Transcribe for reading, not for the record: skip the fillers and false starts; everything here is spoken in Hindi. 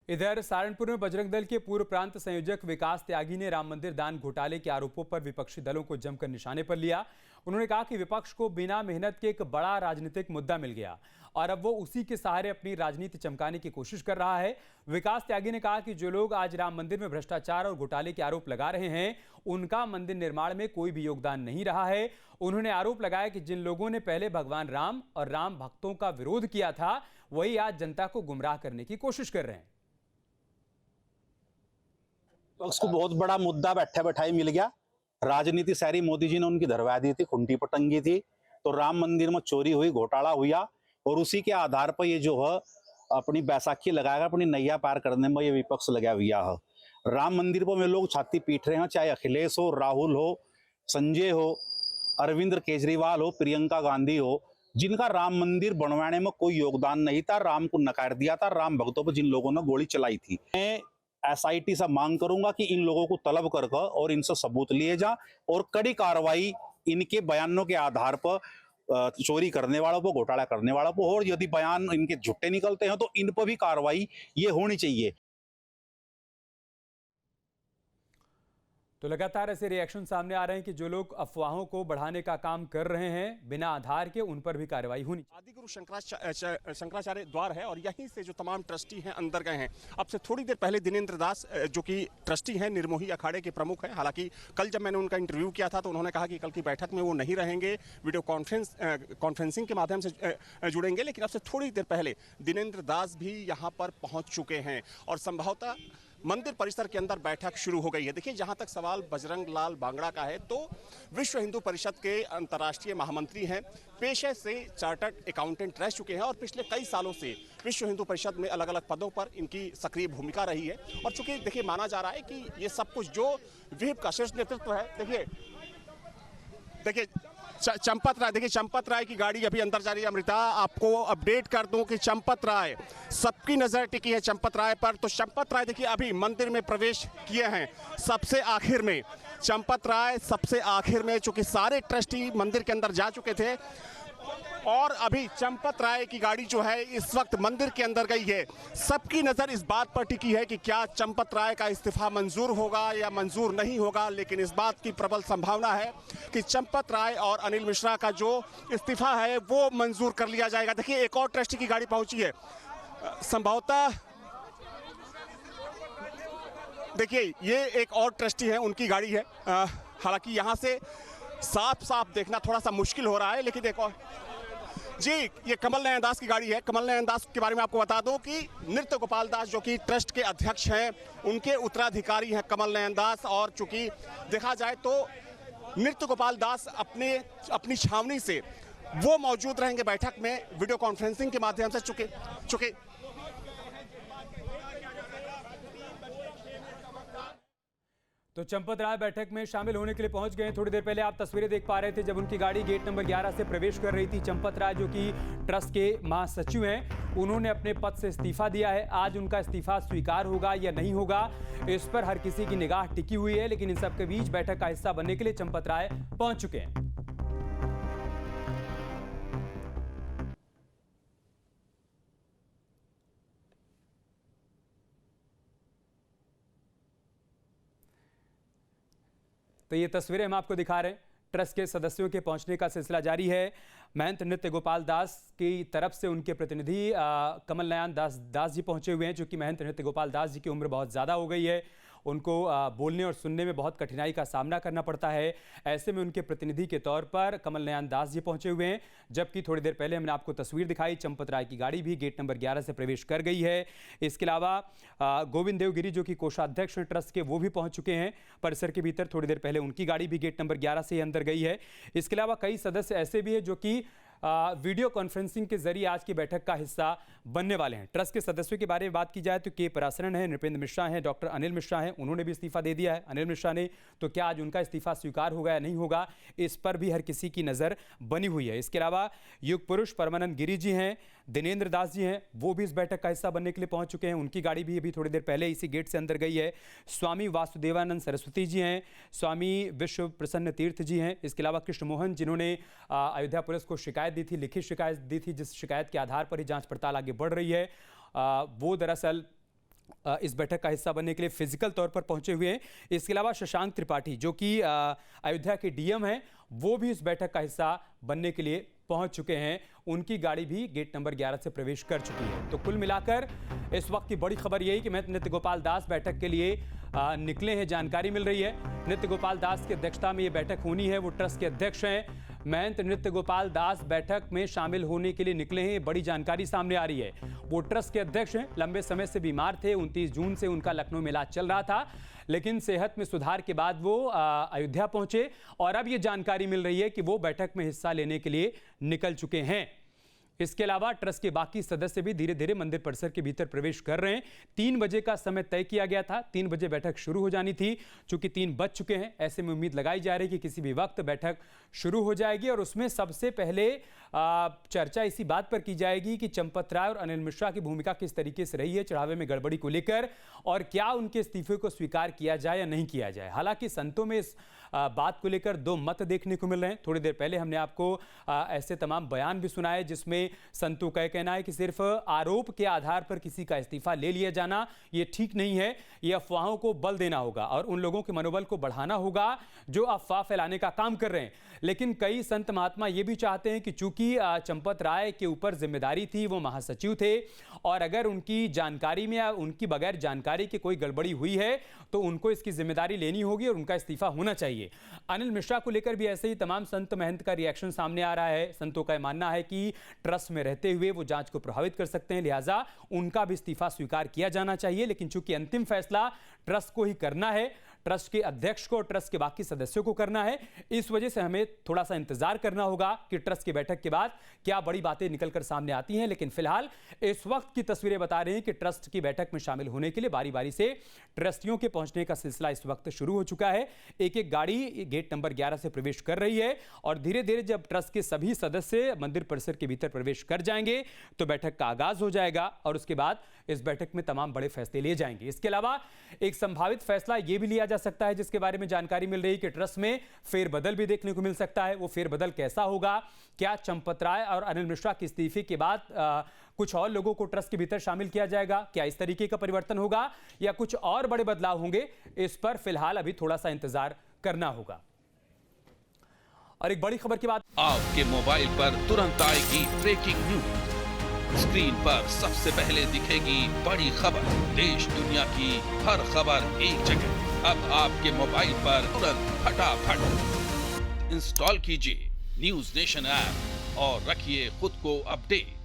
इधर सहारनपुर में बजरंग दल के पूर्व प्रांत संयोजक विकास त्यागी ने राम मंदिर दान घोटाले के आरोपों पर विपक्षी दलों को जमकर निशाने पर लिया। उन्होंने कहा कि विपक्ष को बिना मेहनत के एक बड़ा राजनीतिक मुद्दा मिल गया और अब वो उसी के सहारे अपनी राजनीति चमकाने की कोशिश कर रहा है। विकास त्यागी ने कहा कि जो लोग आज राम मंदिर में भ्रष्टाचार और घोटाले के आरोप लगा रहे हैं, उनका मंदिर निर्माण में कोई भी योगदान नहीं रहा है। उन्होंने आरोप लगाया कि जिन लोगों ने पहले भगवान राम और राम भक्तों का विरोध किया था, वही आज जनता को गुमराह करने की कोशिश कर रहे हैं। उसको बहुत बड़ा मुद्दा बैठे बैठाई मिल गया। राजनीति सारी मोदी जी ने उनकी धरवा दी थी, खुंटी पर टंगी थी। तो राम मंदिर में चोरी हुई, घोटाला हुआ और उसी के आधार पर ये जो है अपनी बैसाखी लगाएगा, अपनी नैया पार करने में ये विपक्ष लगा हुआ है। राम मंदिर पर में लोग छाती पीट रहे हैं, चाहे अखिलेश हो, राहुल हो, संजय हो, अरविंद केजरीवाल हो, प्रियंका गांधी हो, जिनका राम मंदिर बनवाने में कोई योगदान नहीं था। राम को नकार दिया था, राम भक्तों पर जिन लोगों ने गोली चलाई थी। मैं एसआईटी से मांग करूंगा कि इन लोगों को तलब कर और इनसे सबूत लिए जा और कड़ी कार्रवाई इनके बयानों के आधार पर चोरी करने वालों पर, घोटाला करने वालों पर, और यदि बयान इनके झूठे निकलते हैं तो इन पर भी कार्रवाई ये होनी चाहिए। तो लगातार ऐसे रिएक्शन सामने आ रहे हैं कि जो लोग अफवाहों को बढ़ाने का काम कर रहे हैं बिना आधार के, उन पर भी कार्रवाई होनी। आदिगुरु शंकराचार्य द्वार है और यहीं से जो तमाम ट्रस्टी हैं अंदर गए हैं। अब से थोड़ी देर पहले दिनेंद्र दास जो कि ट्रस्टी हैं, निर्मोही अखाड़े के प्रमुख हैं, हालांकि कल जब मैंने उनका इंटरव्यू किया था तो उन्होंने कहा कि कल की बैठक में वो नहीं रहेंगे, वीडियो कॉन्फ्रेंसिंग के माध्यम से जुड़ेंगे। लेकिन अब से थोड़ी देर पहले दिनेंद्र दास भी यहाँ पर पहुँच चुके हैं और संभवतः मंदिर परिसर के अंदर बैठक शुरू हो गई है। देखिए, जहां तक सवाल बजरंग लाल बांगड़ा का है तो विश्व हिंदू परिषद के अंतर्राष्ट्रीय महामंत्री हैं, पेशे से चार्टर्ड अकाउंटेंट रह चुके हैं और पिछले कई सालों से विश्व हिंदू परिषद में अलग अलग पदों पर इनकी सक्रिय भूमिका रही है। और चूंकि देखिए माना जा रहा है कि ये सब कुछ जो विहिप का शीर्ष नेतृत्व है, देखिए चंपत राय, देखिए चंपत राय की गाड़ी अभी अंदर जा रही है। अमृता, आपको अपडेट कर दूं कि चंपत राय, सबकी नजर टिकी है चंपत राय पर। तो चंपत राय देखिए अभी मंदिर में प्रवेश किए हैं सबसे आखिर में। चंपत राय सबसे आखिर में, चूंकि सारे ट्रस्टी मंदिर के अंदर जा चुके थे और अभी चंपत राय की गाड़ी जो है इस वक्त मंदिर के अंदर गई है। सबकी नजर इस बात पर टिकी है कि क्या चंपत राय का इस्तीफा मंजूर होगा या मंजूर नहीं होगा। लेकिन इस बात की प्रबल संभावना है कि चंपत राय और अनिल मिश्रा का जो इस्तीफा है वो मंजूर कर लिया जाएगा। देखिए, एक और ट्रस्टी की गाड़ी पहुंची है, संभवतः देखिए ये एक और ट्रस्टी है, उनकी गाड़ी है। हालांकि यहां से साफ साफ देखना थोड़ा सा मुश्किल हो रहा है, लेकिन एक और जी, ये कमल नयन दास की गाड़ी है। कमल नयन दास के बारे में आपको बता दूं कि नृत्य गोपाल दास जो कि ट्रस्ट के अध्यक्ष हैं, उनके उत्तराधिकारी हैं कमल नयन दास। और चूंकि देखा जाए तो नृत्य गोपाल दास अपनी छावनी से वो मौजूद रहेंगे बैठक में वीडियो कॉन्फ्रेंसिंग के माध्यम से। चूंकि तो चंपत राय बैठक में शामिल होने के लिए पहुंच गए। थोड़ी देर पहले आप तस्वीरें देख पा रहे थे जब उनकी गाड़ी गेट नंबर 11 से प्रवेश कर रही थी। चंपत राय जो कि ट्रस्ट के महासचिव हैं, उन्होंने अपने पद से इस्तीफा दिया है। आज उनका इस्तीफा स्वीकार होगा या नहीं होगा, इस पर हर किसी की निगाह टिकी हुई है। लेकिन इन सबके बीच बैठक का हिस्सा बनने के लिए चंपत राय पहुंच चुके हैं। तो ये तस्वीरें हम आपको दिखा रहे हैं। ट्रस्ट के सदस्यों के पहुंचने का सिलसिला जारी है। महंत नृत्य गोपाल दास की तरफ से उनके प्रतिनिधि कमल नयन दास जी पहुंचे हुए हैं। चूंकि महंत नृत्य गोपाल दास जी की उम्र बहुत ज़्यादा हो गई है, उनको बोलने और सुनने में बहुत कठिनाई का सामना करना पड़ता है। ऐसे में उनके प्रतिनिधि के तौर पर कमल नयन दास जी पहुंचे हुए हैं। जबकि थोड़ी देर पहले हमने आपको तस्वीर दिखाई, चंपत राय की गाड़ी भी गेट नंबर 11 से प्रवेश कर गई है। इसके अलावा गोविंद देवगिरी जो कि कोषाध्यक्ष हैं ट्रस्ट के, वो भी पहुंच चुके हैं परिसर के भीतर। थोड़ी देर पहले उनकी गाड़ी भी गेट नंबर 11 से अंदर गई है। इसके अलावा कई सदस्य ऐसे भी हैं जो कि वीडियो कॉन्फ्रेंसिंग के जरिए आज की बैठक का हिस्सा बनने वाले हैं। ट्रस्ट के सदस्यों के बारे में बात की जाए तो के पराशरन है, नृपेंद्र मिश्रा हैं, डॉक्टर अनिल मिश्रा हैं, उन्होंने भी इस्तीफा दे दिया है। अनिल मिश्रा ने, तो क्या आज उनका इस्तीफा स्वीकार होगा या नहीं होगा, इस पर भी हर किसी की नज़र बनी हुई है। इसके अलावा युग पुरुष परमानंद गिरी जी हैं, दिनेंद्र दास जी हैं, वो भी इस बैठक का हिस्सा बनने के लिए पहुंच चुके हैं। उनकी गाड़ी भी अभी थोड़ी देर पहले इसी गेट से अंदर गई है। स्वामी वासुदेवानंद सरस्वती जी हैं, स्वामी विश्व प्रसन्न तीर्थ जी हैं। इसके अलावा कृष्ण मोहन, जिन्होंने अयोध्या पुलिस को शिकायत दी थी, लिखित शिकायत दी थी, जिस शिकायत के आधार पर ही जांच पड़ताल आगे बढ़ रही है। वो दरअसल इस बैठक का हिस्सा बनने के लिए फिजिकल तौर पर पहुंचे हुए हैं। इसके अलावा शशांक त्रिपाठी जो कि अयोध्या के डीएम हैं, वो भी इस बैठक का हिस्सा बनने के लिए पहुंच चुके हैं। उनकी गाड़ी भी गेट नंबर 11 से प्रवेश कर चुकी है। तो कुल मिलाकर इस वक्त की बड़ी खबर यही कि महंत नृत्य गोपाल दास बैठक के लिए निकले हैं। जानकारी मिल रही है नृत्य गोपाल दास की अध्यक्षता में ये बैठक होनी है। वो ट्रस्ट के अध्यक्ष हैं। महंत नृत्य गोपाल दास बैठक में शामिल होने के लिए निकले हैं। बड़ी जानकारी सामने आ रही है। वो ट्रस्ट के अध्यक्ष हैं, लंबे समय से बीमार थे। 29 जून से उनका लखनऊ में इलाज चल रहा था, लेकिन सेहत में सुधार के बाद वो अयोध्या पहुंचे और अब ये जानकारी मिल रही है कि वो बैठक में हिस्सा लेने के लिए निकल चुके हैं। इसके अलावा ट्रस्ट के बाकी सदस्य भी धीरे धीरे मंदिर परिसर के भीतर प्रवेश कर रहे हैं। 3 बजे का समय तय किया गया था। 3 बजे बैठक शुरू हो जानी थी। चूंकि 3 बज चुके हैं, ऐसे में उम्मीद लगाई जा रही है कि किसी भी वक्त बैठक शुरू हो जाएगी और उसमें सबसे पहले चर्चा इसी बात पर की जाएगी कि चंपत राय और अनिल मिश्रा की भूमिका किस तरीके से रही है चढ़ावे में गड़बड़ी को लेकर, और क्या उनके इस्तीफे को स्वीकार किया जाए या नहीं किया जाए। हालांकि संतों में इस बात को लेकर 2 मत देखने को मिल रहे हैं। थोड़ी देर पहले हमने आपको ऐसे तमाम बयान भी सुनाए जिसमें संतों का कहना है कि सिर्फ आरोप के आधार पर किसी का इस्तीफा ले लिया जाना ये ठीक नहीं है। ये अफवाहों को बल देना होगा और उन लोगों के मनोबल को बढ़ाना होगा जो अफवाह फैलाने का काम कर रहे हैं। लेकिन कई संत महात्मा ये भी चाहते हैं कि चूंकि चंपत राय के ऊपर जिम्मेदारी थी, वो महासचिव थे, और अगर उनकी जानकारी में या उनकी बगैर जानकारी के कोई गड़बड़ी हुई है तो उनको इसकी जिम्मेदारी लेनी होगी और उनका इस्तीफा होना चाहिए। अनिल मिश्रा को लेकर भी ऐसे ही तमाम संत महंत का रिएक्शन सामने आ रहा है। संतों का मानना है कि ट्रस्ट में रहते हुए वो जांच को प्रभावित कर सकते हैं, लिहाजा उनका भी इस्तीफा स्वीकार किया जाना चाहिए। लेकिन चूंकि अंतिम फैसला ट्रस्ट को ही करना है, ट्रस्ट के अध्यक्ष को और ट्रस्ट के बाकी सदस्यों को करना है, इस वजह से हमें थोड़ा सा इंतजार करना होगा कि ट्रस्ट की बैठक के बाद क्या बड़ी बातें निकलकर सामने आती हैं। लेकिन फिलहाल इस वक्त की तस्वीरें बता रही हैं कि ट्रस्ट की बैठक में शामिल होने के लिए बारी बारी से ट्रस्टियों के पहुंचने का सिलसिला इस वक्त शुरू हो चुका है। एक एक गाड़ी गेट नंबर 11 से प्रवेश कर रही है और धीरे धीरे जब ट्रस्ट के सभी सदस्य मंदिर परिसर के भीतर प्रवेश कर जाएंगे तो बैठक का आगाज हो जाएगा और उसके बाद इस बैठक में तमाम बड़े फैसले लिए जाएंगे। इसके अलावा एक संभावित फैसला यह भी लिया जा सकता है जिसके बारे में जानकारी मिल रही है कि ट्रस्ट में फेरबदल भी देखने को मिल सकता है। वो फेरबदल कैसा होगा? क्या चंपत राय और अनिल मिश्रा के इस्तीफे के बाद कुछ और लोगों को ट्रस्ट के भीतर शामिल किया जाएगा? क्या इस तरीके का परिवर्तन होगा या कुछ और बड़े बदलाव होंगे? इस पर फिलहाल अभी थोड़ा सा इंतजार करना होगा। और एक बड़ी खबर की बात, आपके मोबाइल पर तुरंत आएगी ब्रेकिंग न्यूज। स्क्रीन पर सबसे पहले दिखेगी बड़ी खबर। देश दुनिया की हर खबर एक जगह। अब आपके मोबाइल पर तुरंत फटाफट इंस्टॉल कीजिए न्यूज़ नेशन ऐप और रखिए खुद को अपडेट।